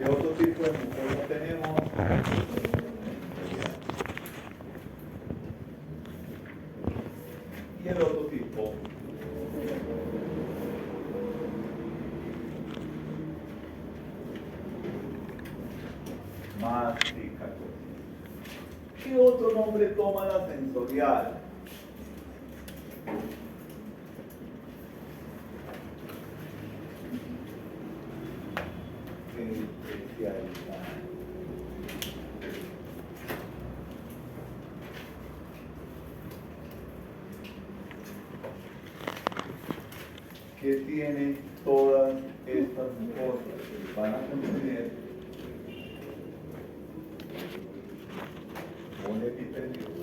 ¿Qué otro tipo de mucosa tenemos? Y el otro tipo masticatoria. ¿Qué otro nombre toma la sensorial? Especialidad. Que tienen todas estas cosas. Van a contener un epitelio.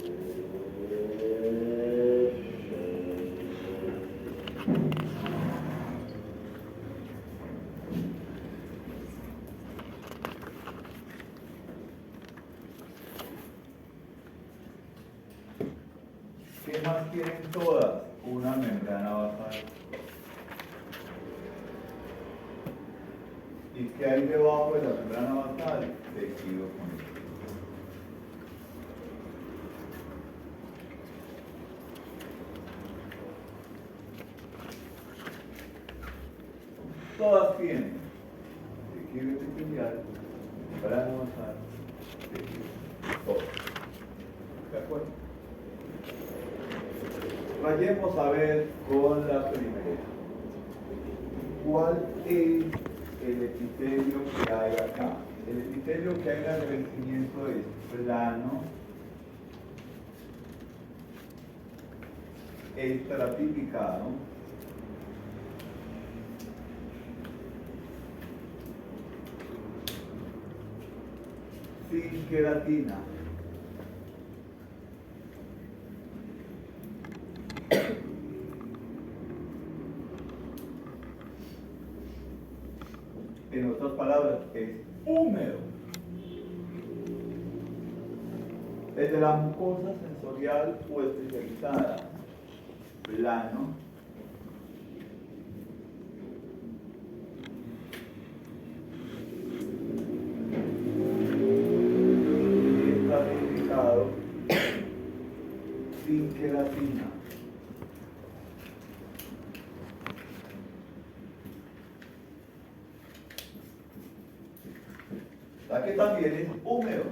¿Qué más tienen todas? Una membrana basal. ¿Y qué hay debajo de la membrana basal? Tejido conectivo. Todas tienen tejido epitelial, membrana basal, tejido. Todas. ¿De acuerdo? Vayamos a ver con la primera. ¿Cuál es el epitelio que hay acá? El epitelio que hay en el revestimiento es plano, estratificado, sin queratina. En otras palabras, es húmedo. Es de la mucosa sensorial o especializada. Plano, estratificado, sin queratina. La que también es húmedo.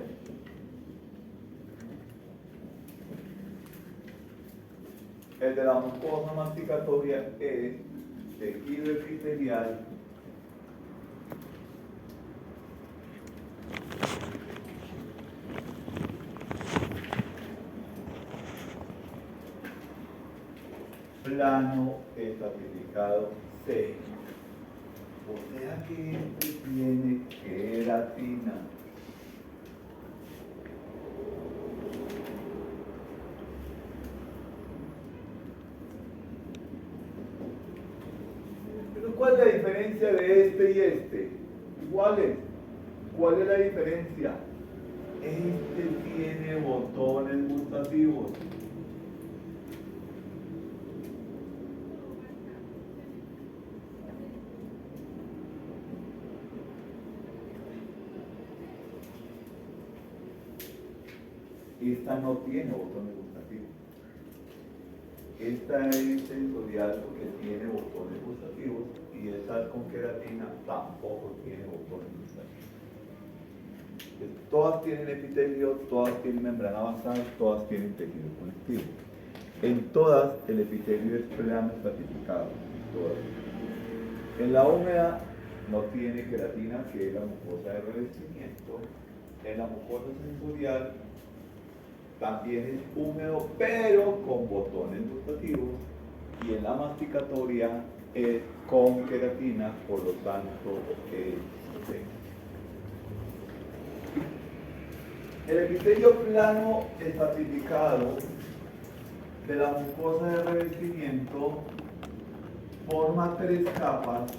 El de la mucosa masticatoria es tejido epitelial plano estratificado seco. O sea que este tiene queratina. Pero ¿cuál es la diferencia de este y este? Iguales. ¿Cuál es la diferencia? Este tiene botones gustativos. Esta no tiene botones gustativos. Esta es sensorial porque tiene botones gustativos y esta con queratina tampoco tiene botones gustativos. Entonces, todas tienen epitelio, todas tienen membrana basal, todas tienen tejido conectivo. En todas el epitelio es plano estratificado. Todas. En la húmeda no tiene queratina, que es la mucosa de revestimiento. En la mucosa sensorial también es húmedo, pero con botones gustativos. Y en la masticatoria es con queratina, por lo tanto es seco. El epitelio plano estratificado de la mucosa de revestimiento forma tres capas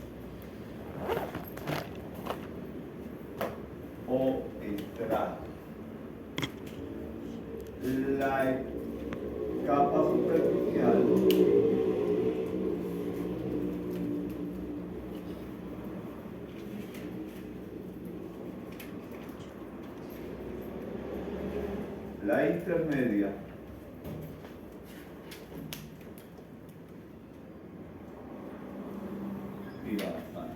o estratos. La capa superficial la intermedia y la basal.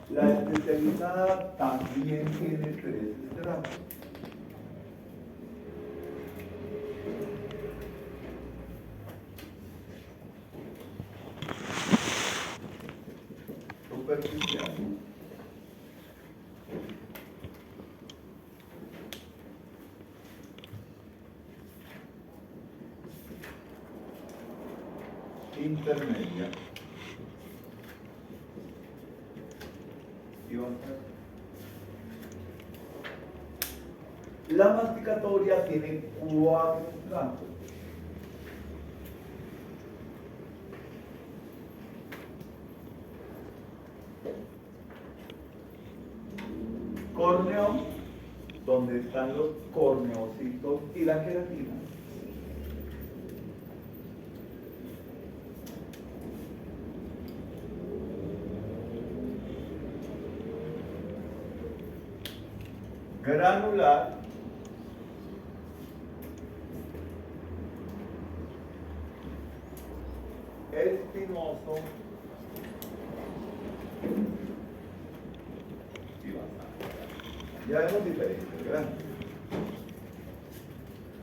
La especializada también tiene 3 estratos. Superficial. Intermedia. Y basal. La masticatoria tiene 4 estratos. Córneo, donde están los corneocitos y la queratina. Granular, espinoso y basal. Ya vemos diferencias, ¿verdad?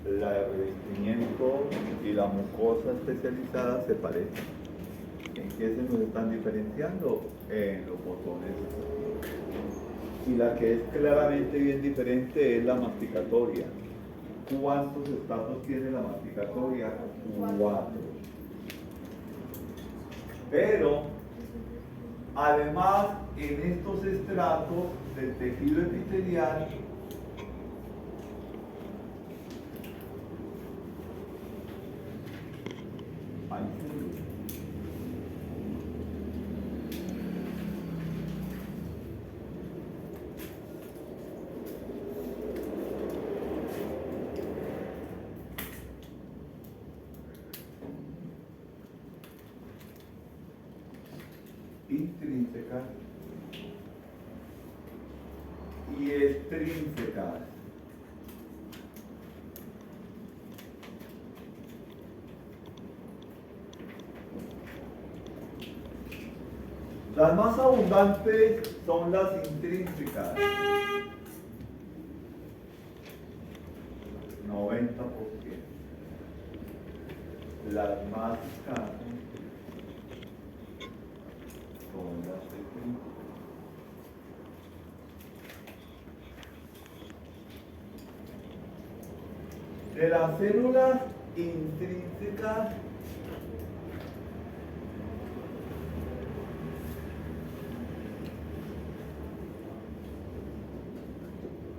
El revestimiento y la mucosa especializada se parecen. ¿En qué se nos están diferenciando? En los botones. Y la que es claramente bien diferente es la masticatoria. ¿Cuántos estratos tiene la masticatoria? 4. Pero, además, en estos estratos del tejido epitelial, hay células. Intrínsecas y extrínsecas. Las más abundantes son las intrínsecas, 90%. Las más escasas son las extrínsecas. De las células intrínsecas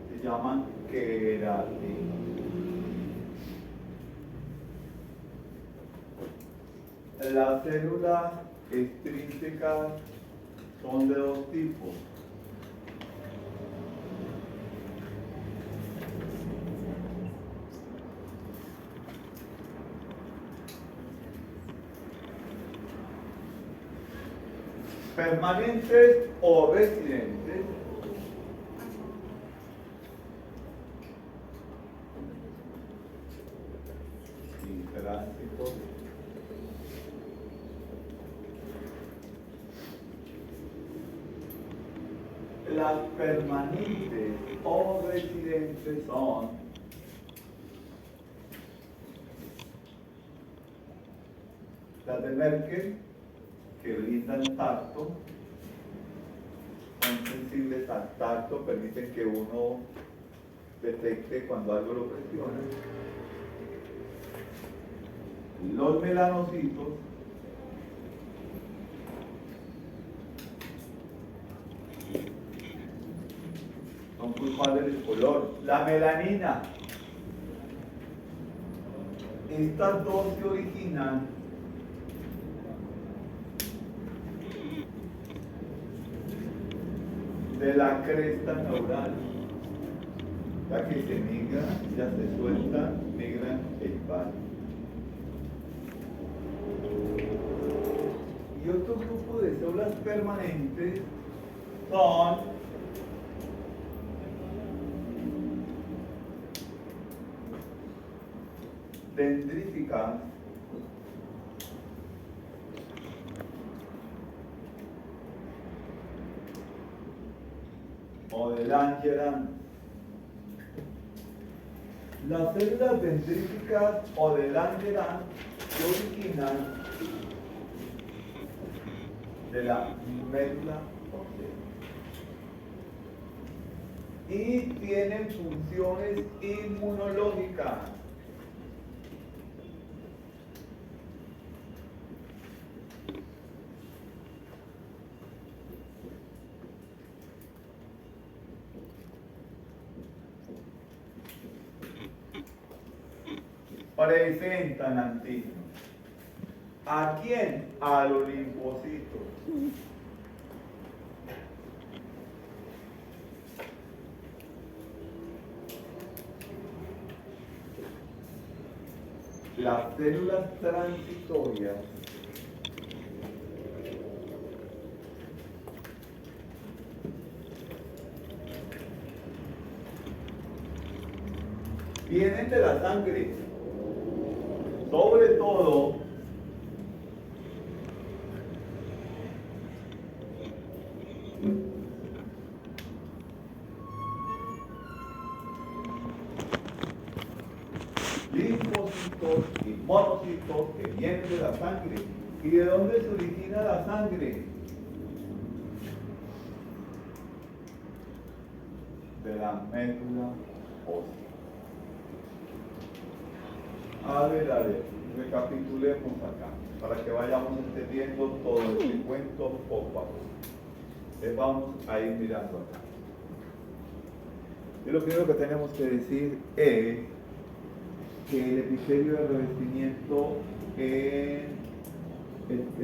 se llaman queratinas. Las células extrínsecas son de 2 tipos. Permanentes o residentes. Y tránsitos. Las permanentes o residentes son las de Merkel, que brindan tacto, son sensibles al tacto, permiten que uno detecte cuando algo lo presiona. Los melanocitos son culpables del color. La melanina. Estas dos se originan de la cresta neural, ya que se migra, ya se suelta, migra el par. Y otro grupo de células permanentes son dendríficas o de Langerhans. Las células dendríficas o de Langerhans se originan de la médula ósea y tienen funciones inmunológicas. Presentan antígenos. ¿A quién? A los linfocitos. Las células transitorias vienen de la sangre, sobre todo linfocitos y monocitos que vienen de la sangre. ¿Y de dónde se origina la sangre? De la médula ósea. A ver, recapitulemos acá, para que vayamos entendiendo todo este cuento poco a poco. Vamos a ir mirando acá. Y lo primero que tenemos que decir es que el epitelio de revestimiento, el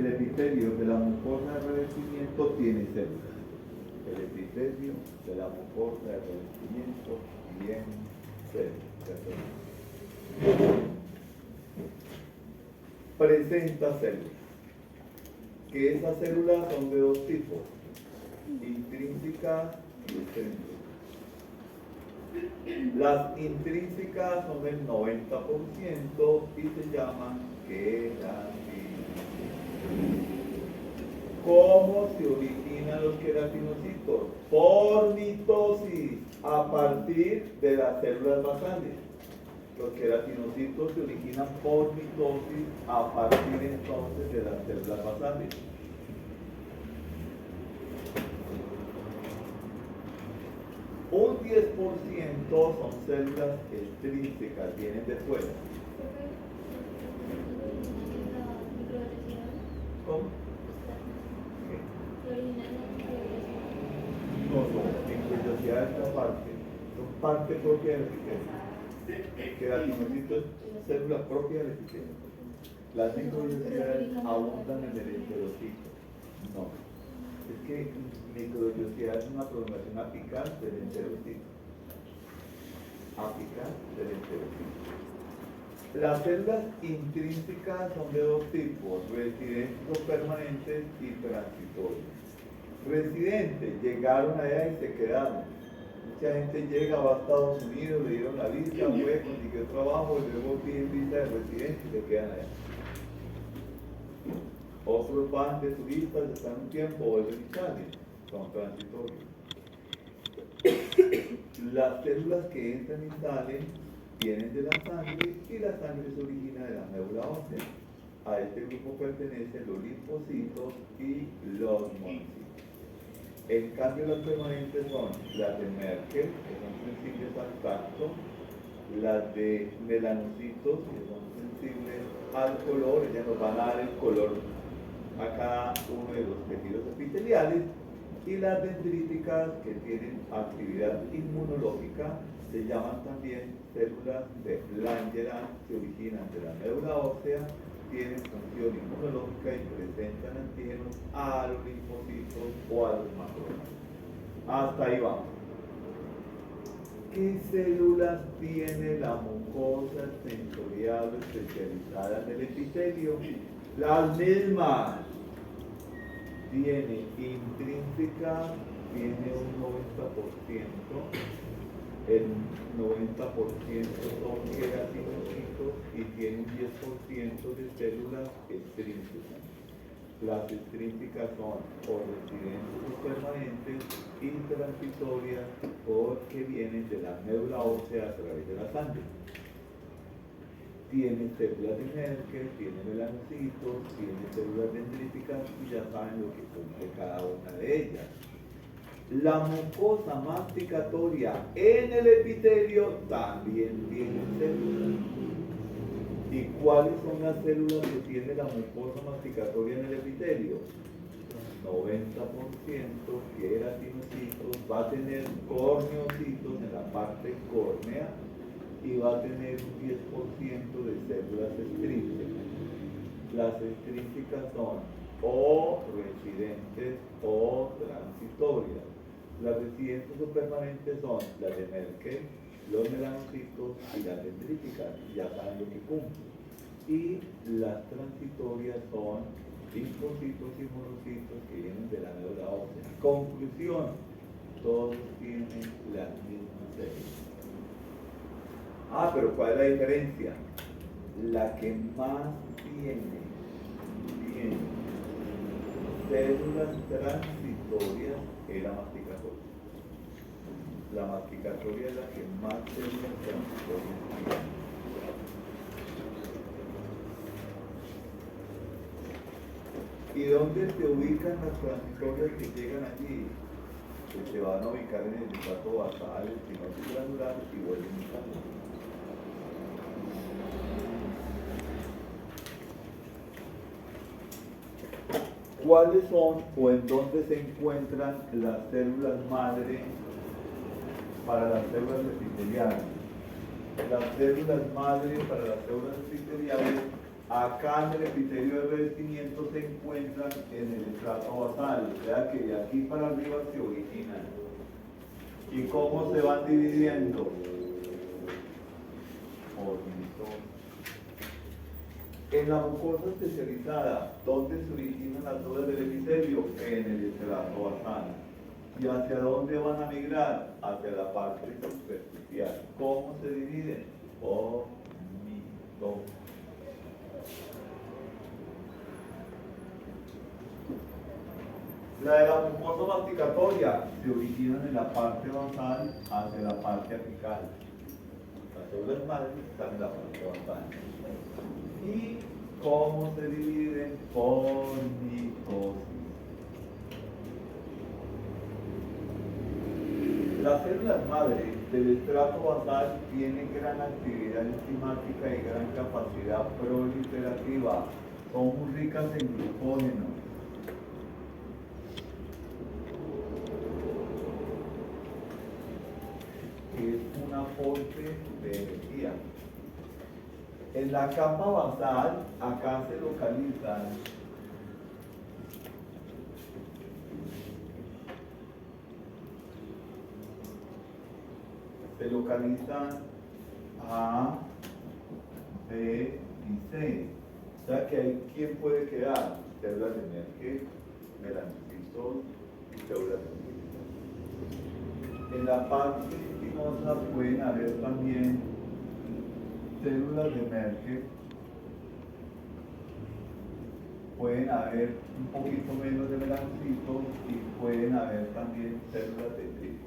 epitelio de la mucosa de revestimiento tiene células. El epitelio de la mucosa de revestimiento tiene células. Presenta células. Que esas células son de dos tipos, intrínsecas y extrínsecas. Las intrínsecas son del 90% y se llaman queratinas. ¿Cómo se originan los queratinocitos? Por mitosis, a partir de las células basales. Los queratinocitos se originan por mitosis a partir entonces de las células basales. Un 10% son células extrínsecas, vienen de fuera. ¿Cómo? No, microvellosidad es esta parte. Son parte propia del epitelio. Queratinocitos es célula propia del epitelio. Las microvellosidades abundan en el enterocito. No. Es que microvellosidad es una prolongación apical del enterocito. Apical del enterocito. Las células intrínsecas son de dos tipos, residentes o permanentes y transitorias. Residentes, llegaron allá y se quedaron. Mucha gente llega, va a Estados Unidos, le dieron la visa, fue, consiguió trabajo y luego piden visa de residente y se quedan allá. Otros van de turistas, están un tiempo, vuelven y salen, son transitorios. Las células que entran y salen vienen de la sangre y la sangre se origina de la médula ósea. A este grupo pertenecen los linfocitos y los monocitos. En cambio, las permanentes son las de Merkel, que son sensibles al tacto, las de melanocitos, que son sensibles al color, ellas nos van a dar el color a cada uno de los tejidos epiteliales, y las dendríticas, que tienen actividad inmunológica, se llaman también células de Langerhans, se originan de la médula ósea, tienen función inmunológica y presentan antígenos a los linfocitos o a los macrófagos. Hasta ahí vamos. ¿Qué células tiene la mucosa sensorial especializada en el epitelio? Las mismas. Tiene intrínseca, tiene un 90%, el 90% son queratinocitos y tiene un 10% de células extrínsecas. Las extrínsecas son o residentes o permanentes y transitorias porque vienen de la médula ósea a través de la sangre. Tiene células de Merkel, tiene melanocitos, tiene células dendríticas y ya saben lo que cumple cada una de ellas. La mucosa masticatoria en el epitelio también tiene células. ¿Y cuáles son las células que tiene la mucosa masticatoria en el epitelio? 90% queratinocitos, va a tener corneocitos en la parte córnea y va a tener un 10% de células extrínsecas. Las extrínsecas son o residentes o transitorias. Las residentes o permanentes son las de Merkel, los melanocitos y las dendríticas, ya saben lo que cumplen. Y las transitorias son linfocitos y monocitos que vienen de la médula ósea. Conclusión, todos tienen las mismas células. Pero ¿cuál es la diferencia? La que más tiene células transitorias es la masticatoria. La masticatoria es la que más células transitorias tiene. ¿Y dónde se ubican las transitorias que llegan allí? Pues se van a ubicar en el estrato basal, espinoso granular y vuelven a salir. ¿Cuáles son o en dónde se encuentran las células madre para las células epiteliales? Las células madre para las células epiteliales, acá en el epitelio de revestimiento se encuentran en el estrato basal, o sea que de aquí para arriba se originan. ¿Y cómo se van dividiendo? Por mitosis. En la mucosa especializada, ¿dónde se originan las células del epitelio? En el estrato basal. ¿Y hacia dónde van a migrar? Hacia la parte superficial. ¿Cómo se dividen? Por mitosis. La de la mucosa masticatoria se originan en la parte basal hacia la parte apical. Las células madres están en la parte basal. ¿Y cómo se dividen? Por mitosis. Las células madre del estrato basal tienen gran actividad enzimática y gran capacidad proliferativa. Son muy ricas en glucógeno. Es un aporte de energía. En la capa basal, acá se localizan A, B y C. O sea que ahí, ¿quién puede quedar? Células de Merkel, melanocitos y células dendríticas. En la parte espinosa pueden haber también células de Merkel, pueden haber un poquito menos de melanocitos y pueden haber también células dendríticas.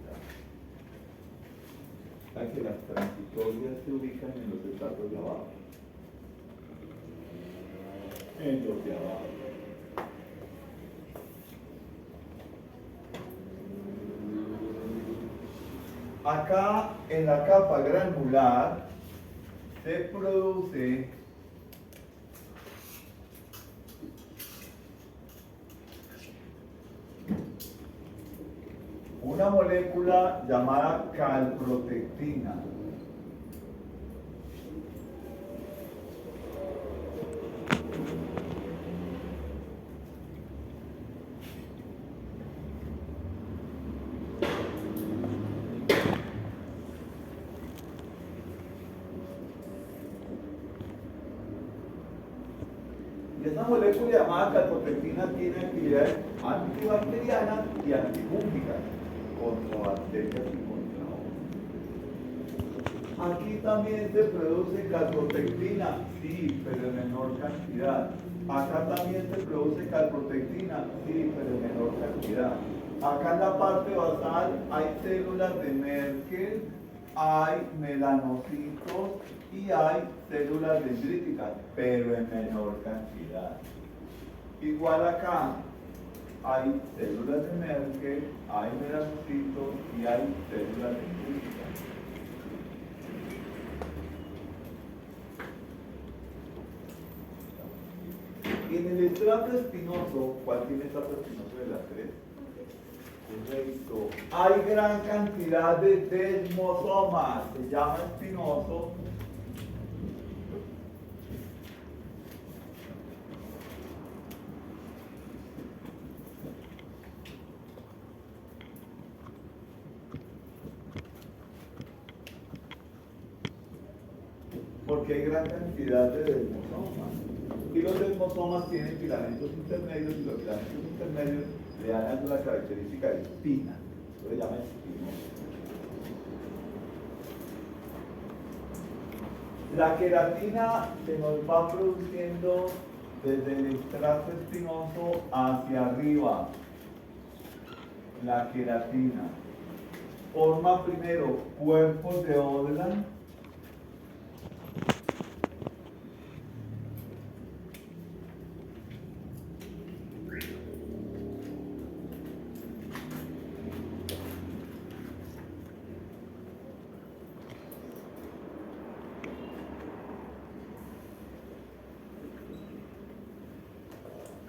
O sea que las transitorias se ubican en los estratos de abajo. En los de abajo. Acá en la capa granular se produce una molécula llamada calprotectina. Y esa molécula llamada calprotectina tiene actividades antibacterianas y antifúngicas contra bacterias y contra hongos. Aquí también se produce calprotectina, sí, pero en menor cantidad. Acá también se produce calprotectina, sí, pero en menor cantidad. Acá en la parte basal hay células de Merkel, hay melanocitos y hay células dendríticas, pero en menor cantidad. Igual acá hay células de Merkel, hay melanocitos y hay células dendríticas. En el estrato espinoso, ¿cuál tiene el estrato espinoso de las tres? Correcto. Hay gran cantidad de desmosomas, se llama espinoso. Porque hay gran cantidad de desmosomas. Y los desmosomas tienen filamentos intermedios y los filamentos intermedios le dan la característica de espina. Eso se llama espinoso. La queratina se nos va produciendo desde el estrato espinoso hacia arriba. La queratina forma primero cuerpos de Odland.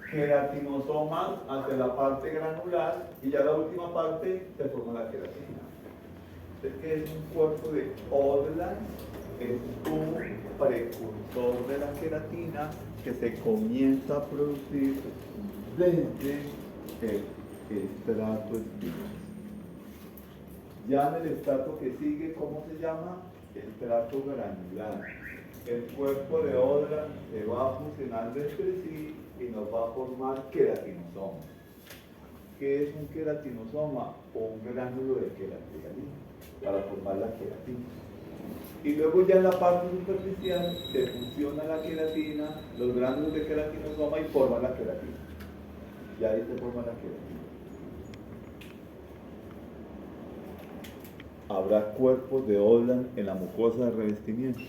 Queratinosomas hacia la parte granular y ya la última parte se forma la queratina. Entonces, ¿qué es un cuerpo de Odland? Es un precursor de la queratina que se comienza a producir desde el estrato espinoso. Ya en el estrato que sigue, ¿cómo se llama? Estrato granular. El cuerpo de Odland se va a fusionar entre sí y nos va a formar queratinosomas. ¿Qué es un queratinosoma? Un gránulo de queratina para formar la queratina. Y luego ya en la parte superficial se fusiona la queratina, los gránulos de queratinosoma y forman la queratina. Y ahí se forma la queratina. Habrá cuerpos de Odland en la mucosa de revestimiento.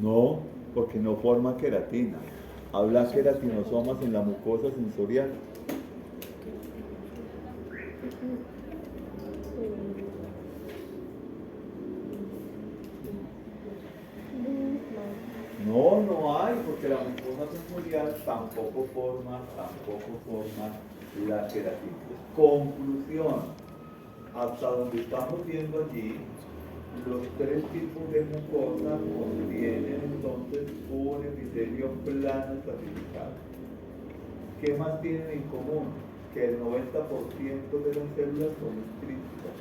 No, porque no forma queratina. Habrá queratinosomas en la mucosa sensorial. No, no hay, porque la mucosa sensorial tampoco forma la queratina. Conclusión, hasta donde estamos viendo allí, los tres tipos de mucosa contienen entonces un epitelio plano estratificado. ¿Qué más tienen en común? Que el 90% de las células son extrínsecas,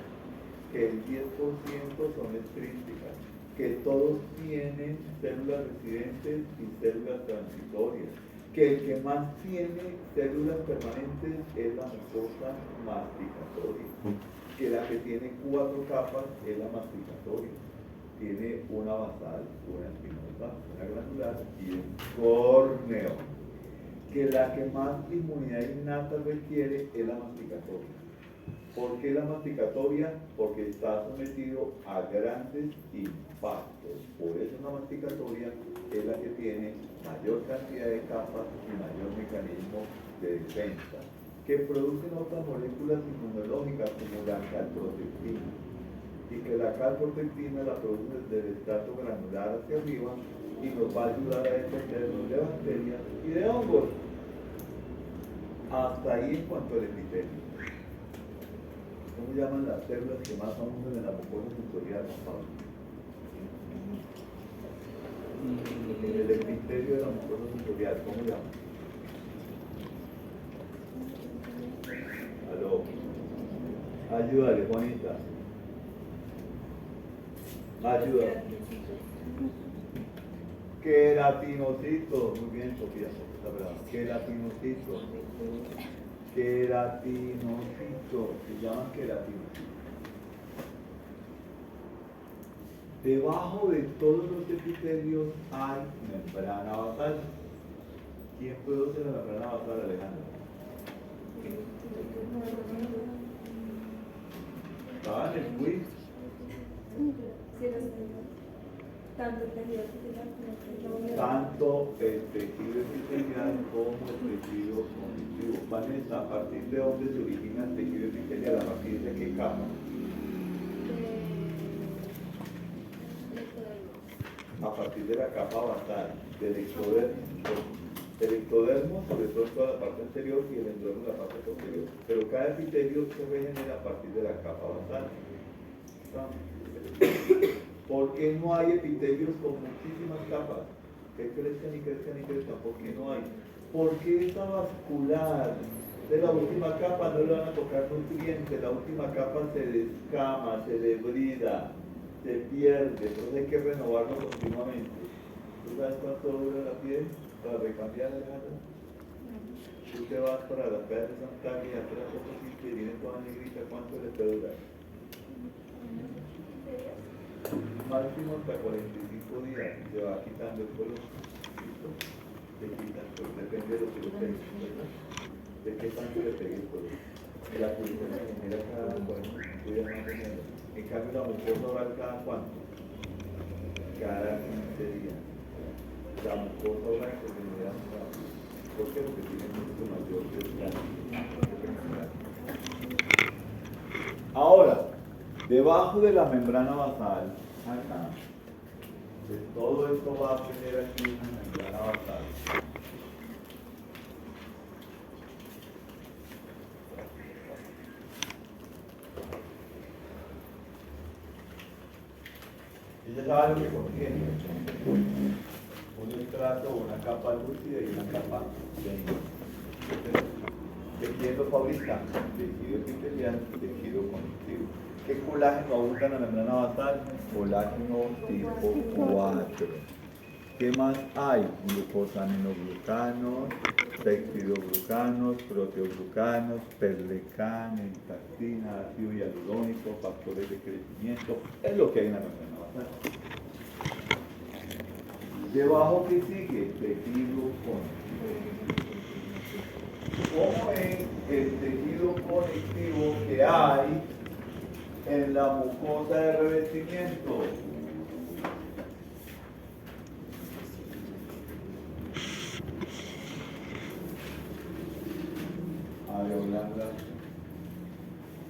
que el 10% son extrínsecas, que todos tienen células residentes y células transitorias, que el que más tiene células permanentes es la mucosa masticatoria, que la que tiene 4 capas es la masticatoria. Tiene una basal, una espinosa, una granular y un córneo. Que la que más inmunidad innata requiere es la masticatoria. ¿Por qué la masticatoria? Porque está sometido a grandes impactos. Por eso la masticatoria es la que tiene mayor cantidad de capas y mayor mecanismo de defensa, que producen otras moléculas inmunológicas como la calprotectina, y que la calprotectina la produce desde el estrato granular hacia arriba y nos va a ayudar a defendernos de bacterias y de hongos. Hasta ahí en cuanto al epitelio. ¿Cómo llaman las células que más abundan en la mucosa sensorial, Pablo? En el epitelio de la mucosa sensorial, ¿cómo llaman? Aló. Ayúdale, Juanita. Ayuda. Queratinocitos. Muy bien, Sofía. Queratinocitos. queratinocitos, se llaman queratinocitos. Debajo de todos los epitelios hay membrana basal. ¿Quién produce la membrana basal, Alejandro? ¿Estaban en el quiz? Tanto el tejido epitelial Tanto el tejido epitelial como el tejido conectivo. Vanessa, ¿a partir de dónde se origina el tejido epitelial? ¿A partir de qué capa? A partir de la capa basal, del ectodermo. El ectodermo, sobre todo toda la parte anterior, y el endodermo la parte posterior. Pero cada epitelio se regenera a partir de la capa basal. ¿Por qué no hay epitelios con muchísimas capas? Que crezcan y crezcan y crezcan. ¿Por qué no hay? Porque esa vascular de la última capa no le van a tocar nutrientes, la última capa se descama, se debrida, se pierde, entonces hay que renovarlo continuamente. ¿Tú sabes cuánto dura la piel para recambiar el gato? Tú te vas para la playa de Santa María, hacer la cosa así que viene toda negrita, ¿cuánto le puede durar? Máximo hasta 45 días, se va quitando el color. ¿Listo? Se quita el color, depende de lo que lo pegue, ¿verdad? De qué tanto le pegue el color. La pulsión se genera cada 45 días más o menos. En cambio, la mucosa oral cada cuánto? Cada 15 días. La mucosa oral se genera más rápido. ¿Por qué? Porque tiene mucho mayor desgaste. Ahora, debajo de la membrana basal, acá, de todo esto va a tener aquí una membrana basal. Y ya saben lo que contiene. Un estrato, una capa lúcida y una capa densa. ¿De quién lo fabrica? Tejido epitelial, tejido conectivo. ¿Qué colágeno abunda en la membrana basal? Colágeno tipo 4. ¿Qué más hay? Glucosaminoglucanos, peptidoglucanos, proteoglucanos, perlecán, entactina, ácido hialurónico, factores de crecimiento. Es lo que hay en la membrana basal. Debajo, ¿qué sigue? Tejido conectivo. ¿Cómo es el tejido conectivo que hay en la mucosa de revestimiento?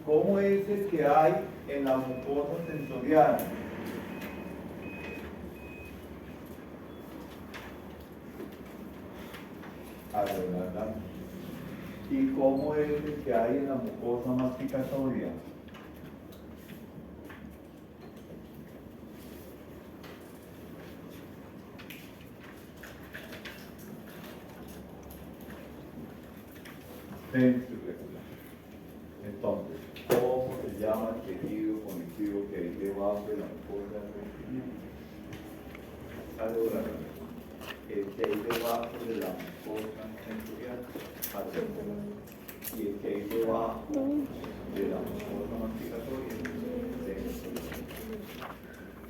¿Cómo es el que hay en la mucosa sensorial? Areolar. ¿Y cómo es el que hay en la mucosa masticatoria? Ventricular. Entonces, ¿cómo se llama el tejido conectivo que hay debajo de la mucosa de revestimiento? Areolar. El que hay debajo de la mucosa sensorial, areolar. Y el que hay debajo de la mucosa masticatoria, sensorial.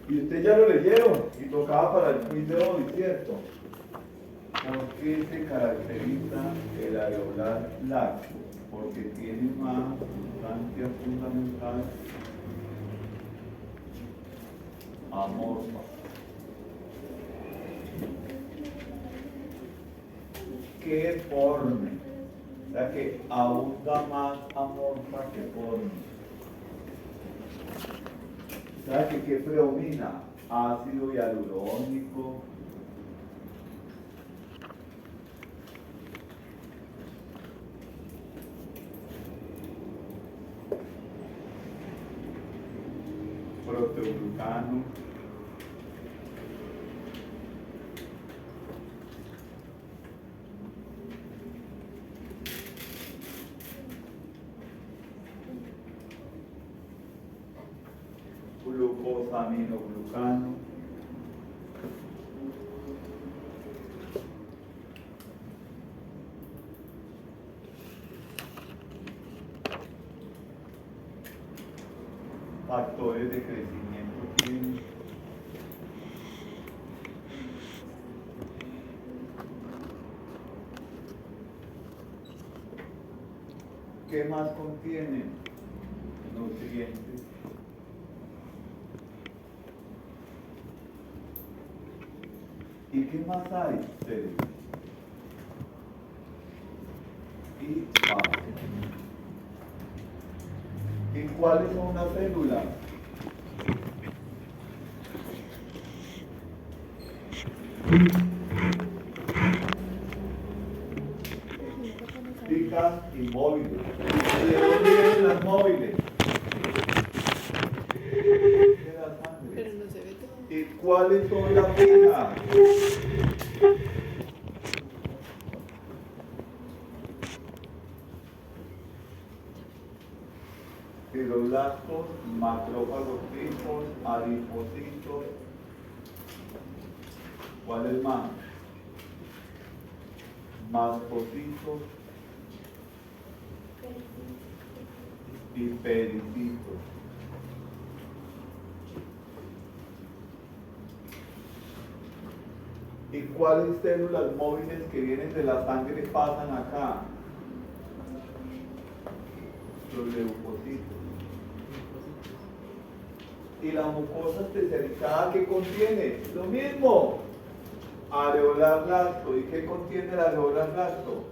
Y ustedes ya lo leyeron y tocaba para el quiz de hoy, ¿cierto? ¿Por qué se caracteriza el areolar laxo? Porque tiene una sustancia fundamental amorfa. Que forme, o sea que abunda más amorfa que forme. O sea que ¿qué predomina? Ácido hialurónico, proteoglucano, glucosaminoglucano, factores de crecimiento tiene? ¿Qué más contienen? Nutrientes. ¿Y qué más hay? Células. Y fase. ¿Y cuáles son las células? Fijas y móviles. ¿Y de dónde vienen las móviles? De la sangre. Pero no se ve todo. ¿Y cuáles son las fijas? Fibroblastos, macrófagos fijos, adipocitos. ¿Cuál es más? Mastocitos y pericitos. ¿Y cuáles células móviles que vienen de la sangre pasan acá? Los leucocitos. ¿Y la mucosa especializada qué contiene? Lo mismo. Areolar lacto. ¿Y qué contiene el areolar lacto?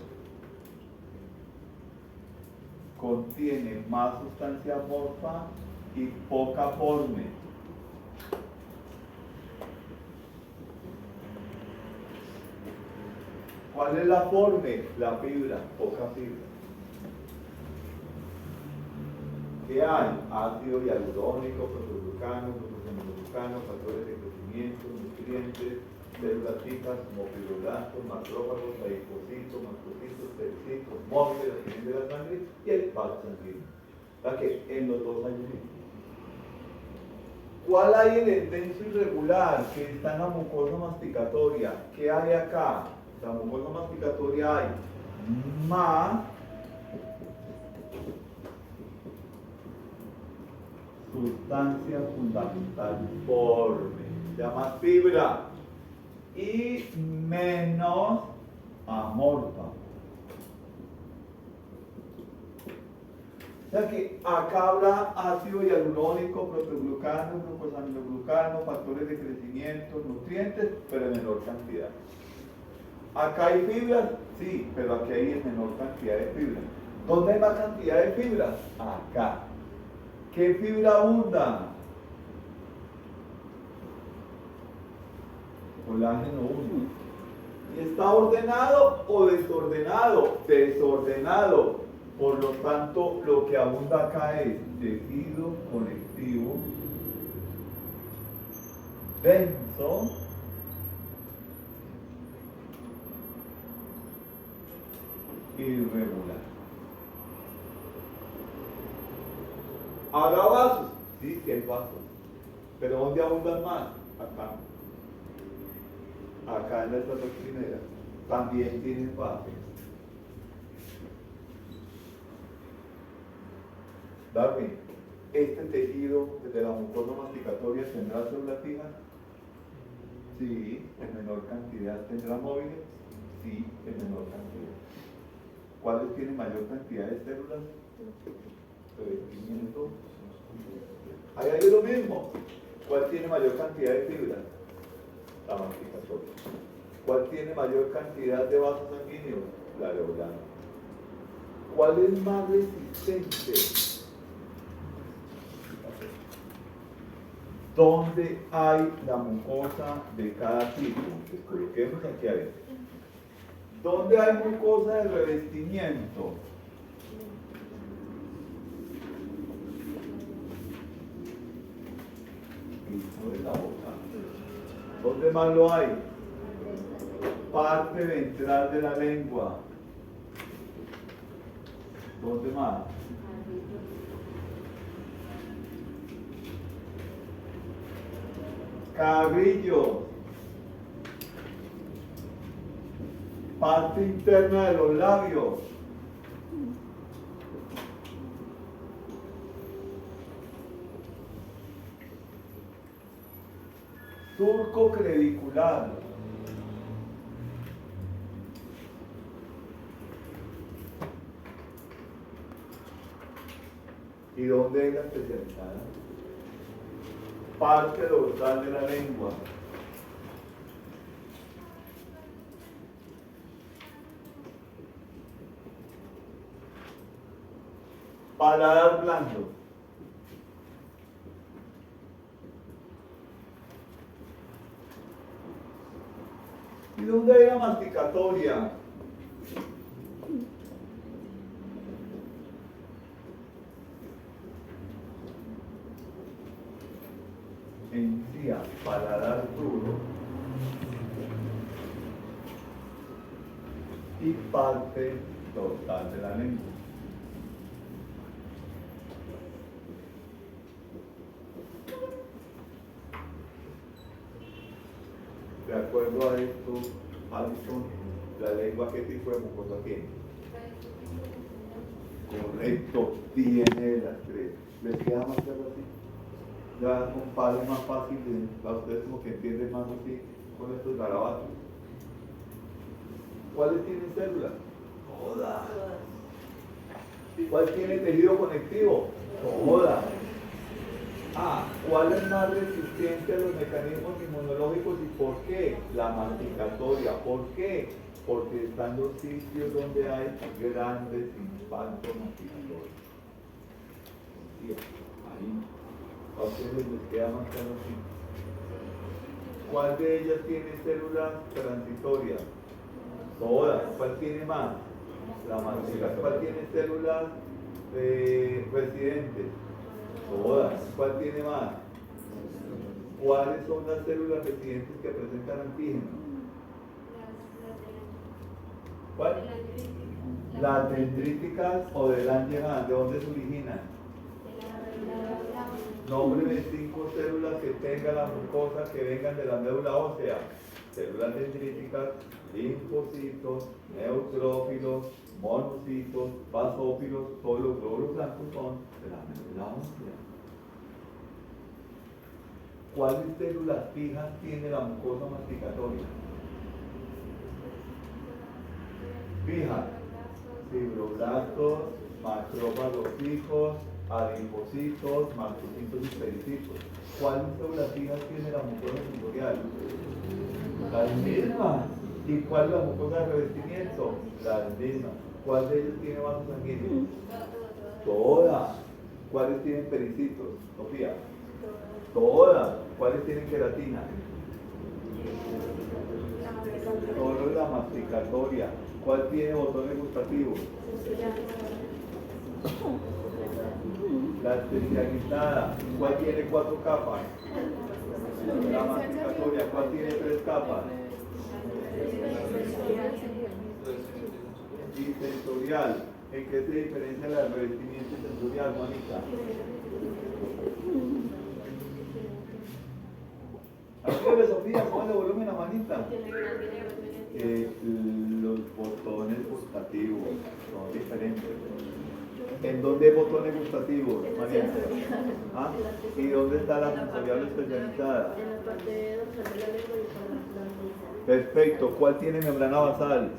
Contiene más sustancia amorfa y poca forme. ¿Cuál es la forme? La fibra, poca fibra. ¿Qué hay? Ácido hialurónico, protoglucano, glucosaminobucano, factores de crecimiento, nutrientes, células fijas como fibroblastos, macrófagos, adipocitos, mastocitos, pericitos, móviles, que vienen de la sangre, y el vaso sanguíneo. O sea que en los dos hay un. ¿Cuál hay en el denso irregular que está en la mucosa masticatoria? ¿Qué hay acá? En la mucosa masticatoria hay más sustancia fundamental forme, se llama fibra, y menos amorfa. O sea que acá habrá ácido hialurónico, protoglucano, glucosaminobucano, factores de crecimiento, nutrientes, pero en menor cantidad. Acá hay fibras, sí, pero aquí hay en menor cantidad de fibras. ¿Dónde hay más cantidad de fibras? Acá. ¿Qué fibra abunda? Colágeno 1. ¿Y está ordenado o desordenado? Desordenado. Por lo tanto, lo que abunda acá es tejido conectivo denso irregular. ¿Habrá vasos? Sí, sí hay vasos. ¿Pero dónde abundan más? Acá. Acá en la estratocrinera. También tienen fases. Darwin, ¿este tejido de la mucosa masticatoria tendrá células fijas? Sí, en menor cantidad. ¿Tendrá móviles? Sí, en menor cantidad. ¿Cuáles tienen mayor cantidad de células? Revestimiento. Ahí hay lo mismo. ¿Cuál tiene mayor cantidad de fibras? La masticatoria. ¿Cuál tiene mayor cantidad de vasos sanguíneos? La areolar. ¿Cuál es más resistente? ¿Dónde hay la mucosa de cada tipo? Pues coloquemos aquí a ver. ¿Dónde hay mucosa de revestimiento? Dentro de la boca. ¿Dónde más lo hay? Parte ventral de la lengua. ¿Dónde más? Carrillo. Parte interna de los labios. surco clavicular. ¿Y dónde es la especializada? Parte dorsal de la lengua. Paladar blando. ¿Y dónde hay la masticatoria? Encía, paladar duro y parte dorsal de la lengua. De acuerdo a esto, Alison, la lengua, ¿qué tipo de mucosa tiene? Correcto, tiene las tres. ¿Les queda más claro así? Ya compara más fácil, para ustedes como que entienden más así con estos garabatos. ¿Cuáles tienen células? Todas. ¿Cuál tiene tejido conectivo? Todas. ¿Cuál es más resistente a los mecanismos inmunológicos y por qué? La masticatoria. ¿Por qué? Porque están los sitios donde hay grandes impactos masticatorios. Sí, ahí. A ustedes les queda más claro así. ¿Cuál de ellas tiene células transitorias? Todas. ¿Cuál tiene más? La masticatoria. ¿Cuál tiene células residentes? Todas. ¿Cuál tiene más? ¿Cuáles son las células residentes que presentan antígenos? ¿Cuál? Las dendríticas o del Langerhans. ¿De dónde se originan? Nómbreme 5 células que tengan la mucosa que vengan de la médula ósea. Células dendríticas, linfocitos, neutrófilos, monocitos, basófilos, todos los glóbulos blancos son de la médula ósea. ¿Cuáles células fijas tiene la mucosa masticatoria? Fijas, fibroblastos, macrófagos fijos, adipocitos, macrocitos y pericitos. ¿Cuáles células fijas tiene la mucosa sensorial? Las mismas. ¿Y cuál es la mucosa de revestimiento? Las mismas. ¿Cuál de ellas tiene vasos sanguíneos? Todas. ¿Cuáles tienen pericitos? Sofía. Todas. ¿Cuáles tienen queratina? Solo la masticatoria. ¿Cuál tiene botones gustativos? La especializada. ¿Cuál tiene 4 capas? La masticatoria. ¿Cuál tiene 3 capas? Y sensorial. ¿En qué se diferencia la revestimiento sensorial, Mónica? Ayúdale, Sofía, póngale volumen a manita. Los botones gustativos son diferentes. ¿En dónde hay botones gustativos, María? ¿Y dónde está la sensorial especializada? En la parte dorsal de la lengua y para la. Perfecto. ¿Cuál tiene membrana basal?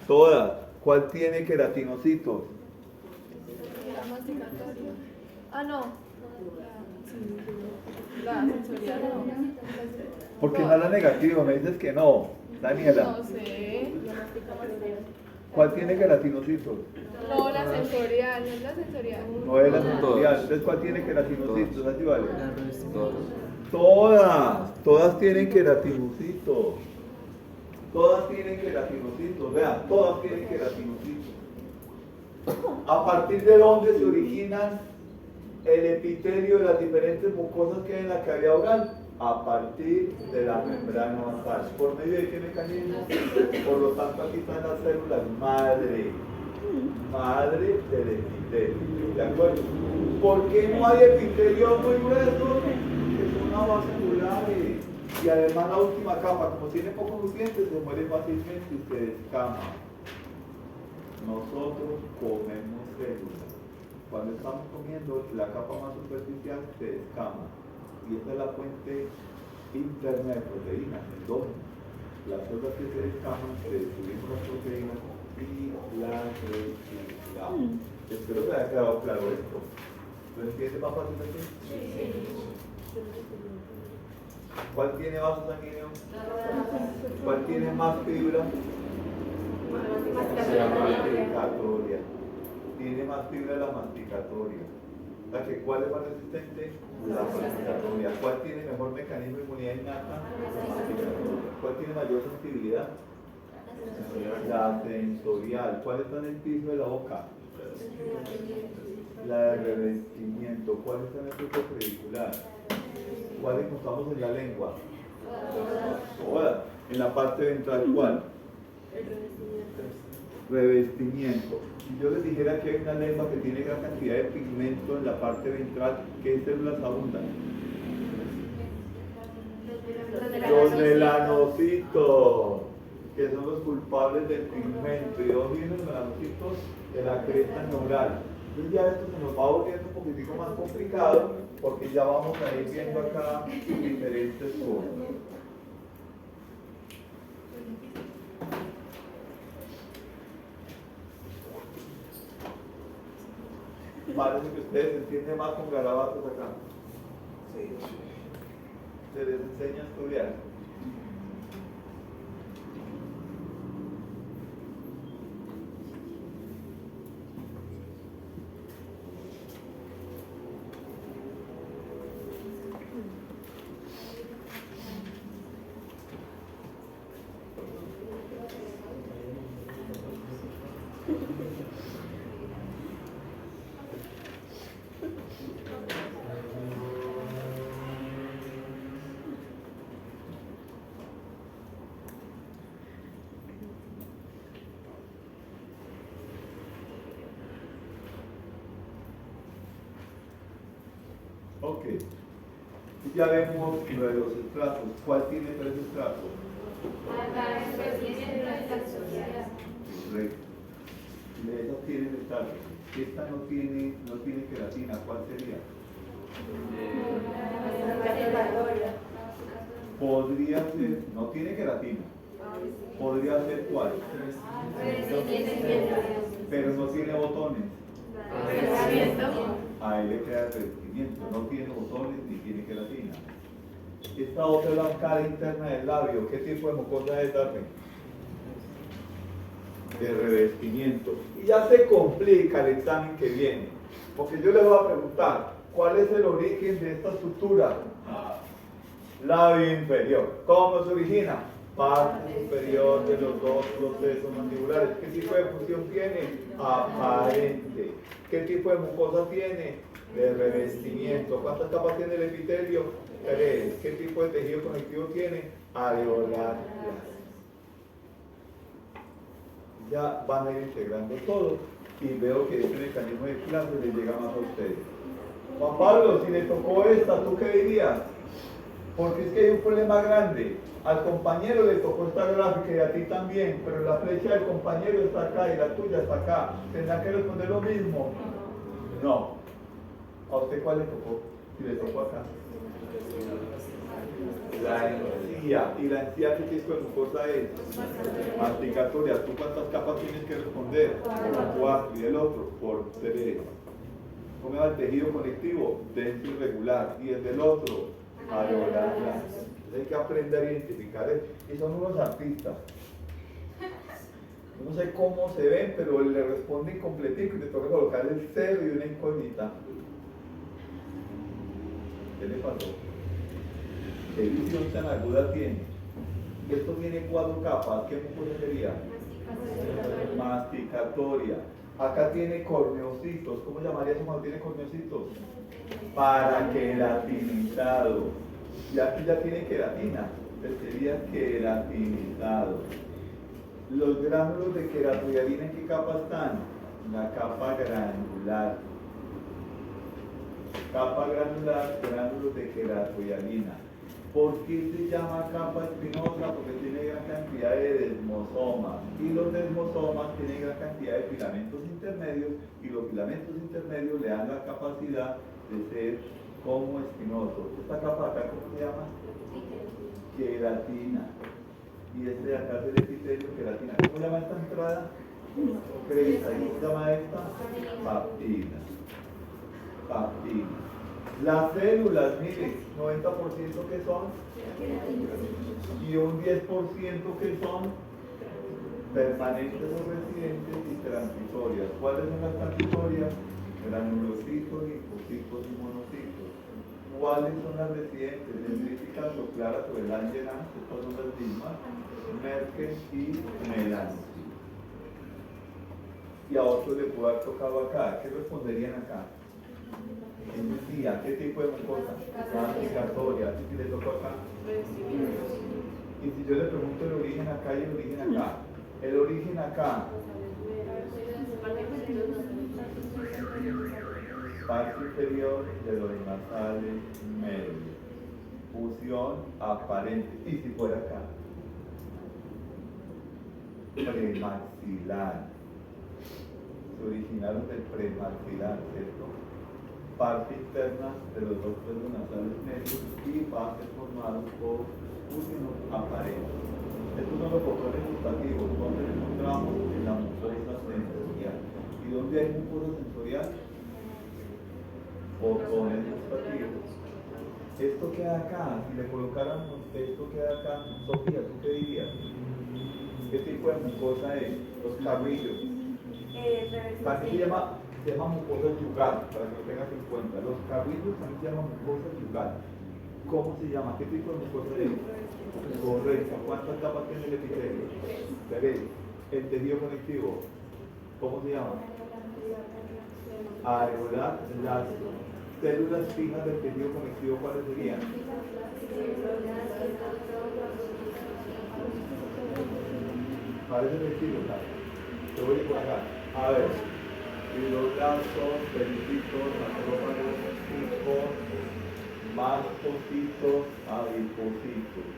Todas. ¿Cuál tiene queratinocitos? La masticatoria. No. La sensorial no. ¿Por qué no la negativa? Me dices que no. Daniela. No sé. ¿Cuál tiene queratinocitos? No, la sensorial, no es la sensorial. No es la sensorial. Entonces, ¿cuál tiene queratinocitos? ¿Así vale? Todas tienen queratinocitos. Todas tienen queratinocitos. Vean, todas tienen queratinocitos. ¿A partir de dónde se originan el epitelio de las diferentes mucosas que hay en la cavidad oral? A partir de la membrana basal. ¿Por medio de qué mecanismo? Por lo tanto, aquí están las células madre del epitelio. ¿De acuerdo? ¿Por qué no hay epitelio muy grueso? Que son avasculares. Y además la última capa, como tiene pocos nutrientes, se muere fácilmente y se descama. Nosotros comemos células. Cuando estamos comiendo, la capa más superficial se descama. Y esta es la fuente interna de proteínas, endógena. Las células que se escapan, destruimos las proteínas y las retiramos. Espero que haya quedado claro esto. ¿Lo entiendes más fácilmente? ¿Cuál tiene vaso sanguíneo? ¿Cuál tiene más fibra? La masticatoria. Tiene más fibra la masticatoria. ¿Cuál es más resistente? La masticatoria. ¿Cuál tiene mejor mecanismo de inmunidad innata? La masticatoria. ¿Cuál tiene mayor sensibilidad? La sensorial. ¿Cuál está en el piso de la boca? La de revestimiento. ¿Cuál está en el piso clavicular? ¿Cuál encontramos en la lengua? Todas. En la parte ventral, ¿cuál? Revestimiento. Si yo les dijera que hay una lengua que tiene gran cantidad de pigmento en la parte ventral, ¿qué células abundan? Los melanocitos, que son los culpables del pigmento. ¿Y dónde vienen los melanocitos? De la cresta neural. Entonces ya esto se nos va volviendo un poquitico más complicado, porque ya vamos a ir viendo acá diferentes cosas. Parece que ustedes se entienden más con garabatos acá. Sí. Se les enseña a estudiar. Ok, ya vemos lo de los estratos. ¿Cuál tiene 3 estratos? Correcto. Esas tienen estratos. Esta no tiene queratina. ¿Cuál sería? Podría ser, no tiene queratina. Podría ser ¿cuál? Pero no tiene botones. A él le queda el revestimiento, no tiene botones ni tiene queratina. Esta otra es la arcada interna del labio. ¿Qué tipo de mucosa es, Darwin? De revestimiento. Y ya se complica el examen que viene, porque yo les voy a preguntar, ¿cuál es el origen de esta estructura? Labio inferior. ¿Cómo se origina? Parte superior de los dos procesos mandibulares. ¿Qué tipo de función tiene? Aparente. ¿Qué tipo de mucosa tiene? De revestimiento. ¿Cuántas capas tiene el epitelio? 3. ¿Qué tipo de tejido conectivo tiene? Areolar. Ya van a ir integrando todo y veo que este mecanismo de clase les llega más a ustedes. Juan Pablo, si le tocó esta, ¿tú qué dirías? Porque es que hay un problema grande. Al compañero le tocó esta gráfica y a ti también, pero la flecha del compañero está acá y la tuya está acá. ¿Tendrán que responder lo mismo? No. ¿A usted cuál le tocó? Si le tocó acá. La encía. ¿Y la encía qué tipo de mucosa es? Masticatoria. ¿Tú cuántas capas tienes que responder? Por 4. ¿Y el otro? Por 3. ¿Cómo va el tejido conectivo? Denso irregular. ¿Y el del otro? Areolar. Hay que aprender a identificar eso. Y son unos artistas. No sé cómo se ven, pero le responden completico y le toca colocar el cero y una incógnita. ¿Qué le pasó? ¿Qué visión tan aguda tiene? Esto tiene 4 capas. ¿Qué mucosa sería? Masticatoria. Acá tiene corneocitos. ¿Cómo llamarías cuando tiene corneocitos? Paraqueratinizado. Y aquí ya tiene queratina. Sería queratinizado. Los gránulos de queratoiadina, ¿en qué capa están? La capa granular. Capa granular, gránulos de queratoiadina. ¿Por qué se llama capa espinosa? Porque tiene gran cantidad de desmosomas. Y los desmosomas tienen gran cantidad de filamentos intermedios. Y los filamentos intermedios le dan la capacidad de ser como espinoso. ¿Esta capa acá cómo se llama? queratina. Y este de acá es el epitelio queratina. ¿Cómo se llama esta entrada? Cresta. ¿Y cómo se llama esta? Papila. Papila. Las células, miren, 90% que son y un 10% que son permanentes o residentes y transitorias. ¿Cuáles son las transitorias? Granulocitos, linfocitos y monocitos. ¿Cuáles son las residentes? Dendríticas o claras o elángenas, estas son las mismas, Merkel y melanocito. Y a otros le puedo haber tocado acá. ¿Qué responderían acá? ¿Qué tipo de mucosa? Masticatoria. ¿Qué le tocó acá? Y si yo le pregunto el origen acá y el origen acá. El origen acá. Parte inferior de los nasales medios. Fusión aparente. Y si fuera acá. Premaxilar. Se originaron del premaxilar, ¿cierto? Parte interna de los dos pelos nasales medios y bases formados por fusión aparente. Estos son los botones gustativos, donde los encontramos en la mucosa sensorial. ¿Y dónde hay mucosa sensorial? Botones gustativos. Esto queda acá, si le colocáramos esto queda acá, Sofía, ¿tú qué dirías? ¿Qué tipo de mucosa es? Los carrillos. Así se llama mucosa yugal, para que lo tengas en cuenta. Los carrillos también se llaman mucosa yugal. ¿Cómo se llama? ¿Qué tipo de mucosa es? Correcto. ¿Cuántas capas tiene el epitelio? 3. El tejido conectivo, ¿cómo se llama? Areolar lazo. Células fijas del tejido conectivo, ¿cuáles serían? Parece mentira, te voy a ir por acá. A ver, fibroblastos, periquitos, macrófagos, hijos, mastocitos, adipocitos.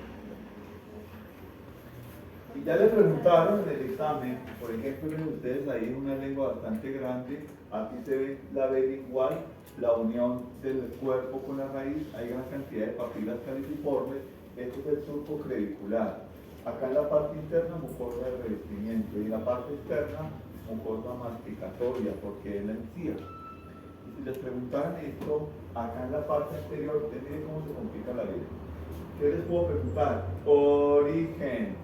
Y ya le preguntaron en el examen, por ejemplo, miren ustedes ahí una lengua bastante grande, aquí se ve la vela igual, la unión del cuerpo con la raíz, hay gran cantidad de papilas caliciformes, esto es el surco crevicular. Acá en la parte interna, mucosa de revestimiento, y en la parte externa, mucosa masticatoria, porque es la encía. Y si les preguntaran esto, acá en la parte exterior, ustedes miren cómo se complica la vida. ¿Qué les puedo preguntar? Origen.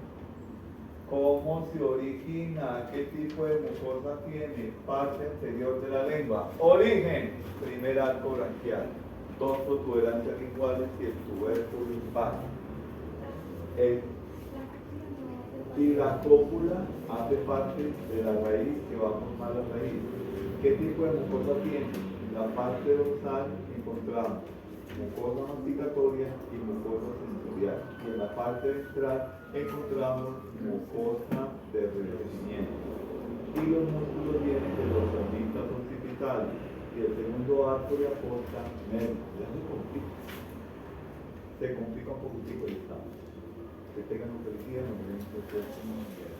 ¿Cómo se origina? ¿Qué tipo de mucosa tiene? Parte anterior de la lengua. Origen. Primer arco branquial. Dos protuberancias linguales y el tubérculo linfático. Y la cópula hace parte de la raíz que va a formar la raíz. ¿Qué tipo de mucosa tiene? La parte dorsal encontramos mucosa masticatoria y mucosa sensorial. Y en la parte ventral encontramos mucosa de revestimiento. Y los músculos vienen de los orbitas occipitales y el segundo arco de aposta medio. Ya se complica un poquitico el estado. Que tengan un feliz día, nos vemos el próximo día.